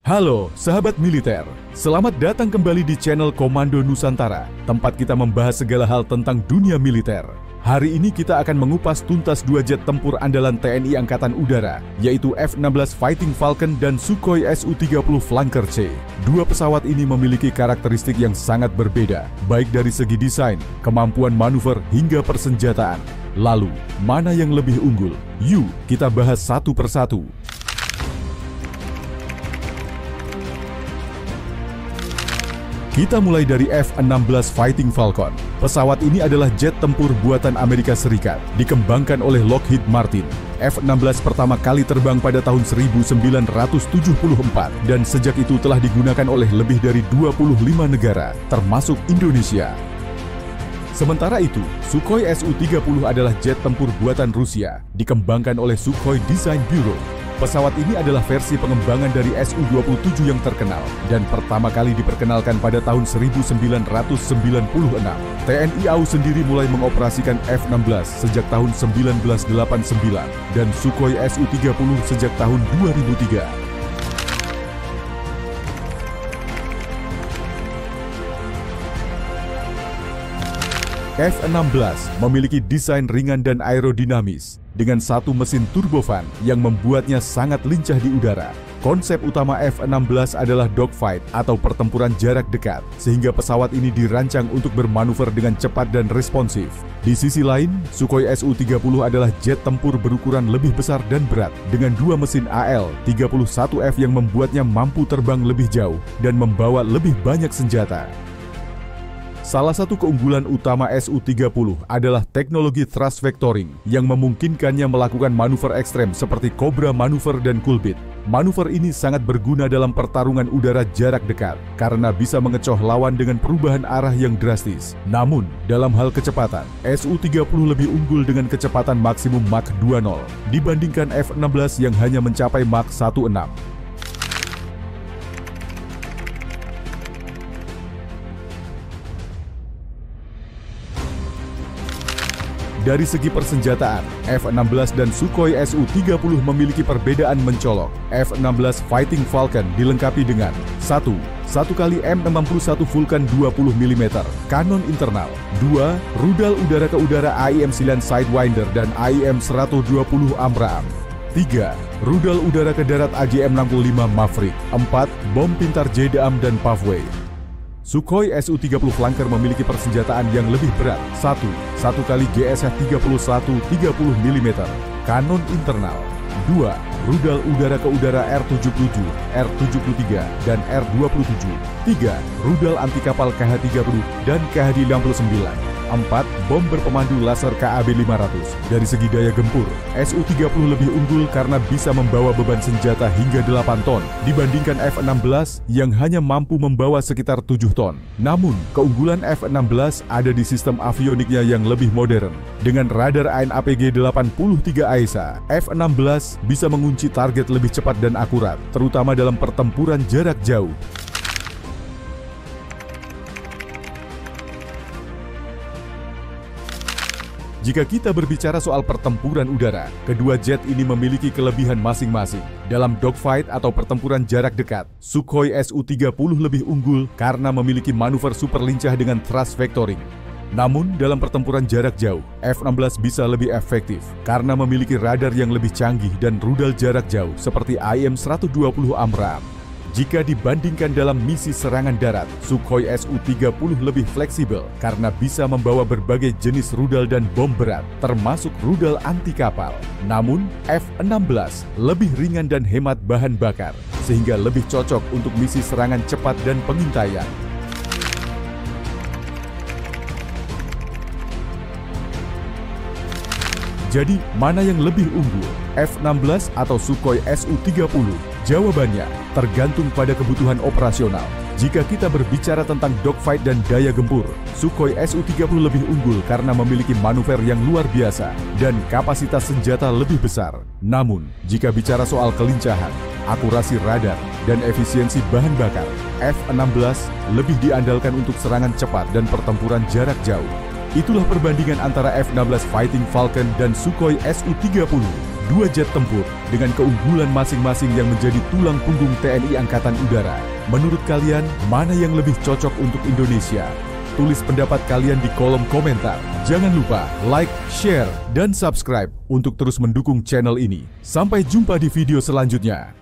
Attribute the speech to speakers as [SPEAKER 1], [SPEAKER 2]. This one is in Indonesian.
[SPEAKER 1] Halo sahabat militer, selamat datang kembali di channel Komando Nusantara, tempat kita membahas segala hal tentang dunia militer. Hari ini kita akan mengupas tuntas dua jet tempur andalan TNI Angkatan Udara, yaitu F-16 Fighting Falcon dan Sukhoi Su-30 Flanker C. Dua pesawat ini memiliki karakteristik yang sangat berbeda, baik dari segi desain, kemampuan manuver, hingga persenjataan. Lalu, mana yang lebih unggul? Yuk, kita bahas satu persatu. Kita mulai dari F-16 Fighting Falcon. Pesawat ini adalah jet tempur buatan Amerika Serikat, dikembangkan oleh Lockheed Martin. F-16 pertama kali terbang pada tahun 1974, dan sejak itu telah digunakan oleh lebih dari 25 negara, termasuk Indonesia. Sementara itu, Sukhoi Su-30 adalah jet tempur buatan Rusia, dikembangkan oleh Sukhoi Design Bureau. Pesawat ini adalah versi pengembangan dari Su-27 yang terkenal dan pertama kali diperkenalkan pada tahun 1996. TNI AU sendiri mulai mengoperasikan F-16 sejak tahun 1989 dan Sukhoi Su-30 sejak tahun 2003. F-16 memiliki desain ringan dan aerodinamis dengan satu mesin turbofan yang membuatnya sangat lincah di udara. Konsep utama F-16 adalah dogfight atau pertempuran jarak dekat, sehingga pesawat ini dirancang untuk bermanuver dengan cepat dan responsif. Di sisi lain, Sukhoi Su-30 adalah jet tempur berukuran lebih besar dan berat dengan dua mesin AL-31F yang membuatnya mampu terbang lebih jauh dan membawa lebih banyak senjata. Salah satu keunggulan utama Su-30 adalah teknologi thrust vectoring yang memungkinkannya melakukan manuver ekstrem seperti Cobra Maneuver dan Kulbit. Manuver ini sangat berguna dalam pertarungan udara jarak dekat karena bisa mengecoh lawan dengan perubahan arah yang drastis. Namun, dalam hal kecepatan, Su-30 lebih unggul dengan kecepatan maksimum Mach 20 dibandingkan F-16 yang hanya mencapai Mach 16. Dari segi persenjataan, F-16 dan Sukhoi Su-30 memiliki perbedaan mencolok. F-16 Fighting Falcon dilengkapi dengan 1 kali M61 Vulcan 20 mm kanon internal, 2 rudal udara ke udara AIM-9 Sidewinder dan AIM-120 AMRAAM, 3 rudal udara ke darat AJM-65 Maverick, 4 bom pintar JDAM dan Paveway. Sukhoi Su-30 Flanker memiliki persenjataan yang lebih berat. 1 kali GSH-31 30 mm kanon internal, 2 rudal udara ke udara R-77, R-73, dan R-27, 3 rudal anti kapal KH-30 dan KH-69, 4 bom berpemandu laser KAB-500. Dari segi daya gempur, Su-30 lebih unggul karena bisa membawa beban senjata hingga 8 ton dibandingkan F-16 yang hanya mampu membawa sekitar 7 ton. Namun, keunggulan F-16 ada di sistem avioniknya yang lebih modern. Dengan radar AN/APG-83 AESA, F-16 bisa mengunci target lebih cepat dan akurat, terutama dalam pertempuran jarak jauh. Jika kita berbicara soal pertempuran udara, kedua jet ini memiliki kelebihan masing-masing. Dalam dogfight atau pertempuran jarak dekat, Sukhoi Su-30 lebih unggul karena memiliki manuver super lincah dengan thrust vectoring. Namun, dalam pertempuran jarak jauh, F-16 bisa lebih efektif karena memiliki radar yang lebih canggih dan rudal jarak jauh seperti AIM-120 AMRAAM. Jika dibandingkan dalam misi serangan darat, Sukhoi Su-30 lebih fleksibel karena bisa membawa berbagai jenis rudal dan bom berat, termasuk rudal anti kapal. Namun, F-16 lebih ringan dan hemat bahan bakar, sehingga lebih cocok untuk misi serangan cepat dan pengintaian. Jadi, mana yang lebih unggul? F-16 atau Sukhoi Su-30? Jawabannya tergantung pada kebutuhan operasional. Jika kita berbicara tentang dogfight dan daya gempur, Sukhoi Su-30 lebih unggul karena memiliki manuver yang luar biasa dan kapasitas senjata lebih besar. Namun, jika bicara soal kelincahan, akurasi radar, dan efisiensi bahan bakar, F-16 lebih diandalkan untuk serangan cepat dan pertempuran jarak jauh. Itulah perbandingan antara F-16 Fighting Falcon dan Sukhoi Su-30, dua jet tempur dengan keunggulan masing-masing yang menjadi tulang punggung TNI Angkatan Udara. Menurut kalian, mana yang lebih cocok untuk Indonesia? Tulis pendapat kalian di kolom komentar. Jangan lupa like, share, dan subscribe untuk terus mendukung channel ini. Sampai jumpa di video selanjutnya.